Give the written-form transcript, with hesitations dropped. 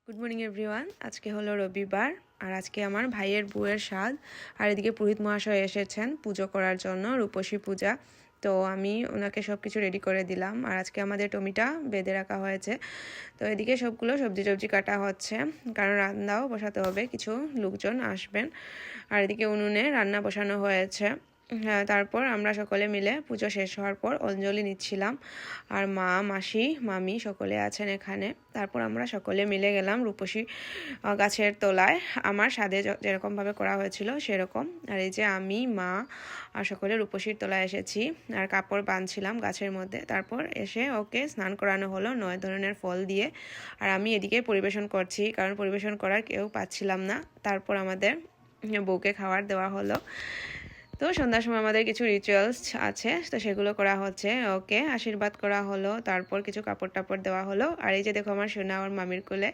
Good morning everyone. আজকে হলো রবিবার আর আজকে আমার ভাইয়ের বউয়ের স্বাদ। আর এদিকে পুরোহিত মহাশয় এসেছেন পুজো করার জন্য, রূপসী পূজা। তো আমি ওনাকে সব কিছু রেডি করে দিলাম। আর আজকে আমাদের টমিটা বেঁধে রাখা হয়েছে। তো এদিকে সবগুলো সবজি কাটা হচ্ছে, কারণ রান্নাও বসাতে হবে, কিছু লোকজন আসবেন। আর এদিকে উনুনে রান্না বসানো হয়েছে। হ্যাঁ, তারপর আমরা সকলে মিলে পুজো শেষ হওয়ার পর অঞ্জলি নিচ্ছিলাম। আর মা, মাসি, মামি সকলে আছেন এখানে। তারপর আমরা সকলে মিলে গেলাম রূপসী গাছের তলায়। আমার সাধে যেরকমভাবে করা হয়েছিল সেরকম। আর এই যে আমি, মা আর সকলে রূপসীর তলায় এসেছি আর কাপড় বাঁধছিলাম গাছের মধ্যে। তারপর এসে ওকে স্নান করানো হলো 9 ধরনের ফল দিয়ে। আর আমি এদিকে পরিবেশন করছি, কারণ পরিবেশন করার কেউ পাচ্ছিলাম না। তারপর আমাদের বউকে খাবার দেওয়া হলো। তো সন্ধ্যার সময় আমাদের কিছু রিচুয়ালস আছে, তো সেগুলো করা হচ্ছে। ওকে আশীর্বাদ করা হলো, তারপর কিছু কাপড় টাপড় দেওয়া হলো। আর এই যে দেখো আমার সোনা আমার মামির কোলে।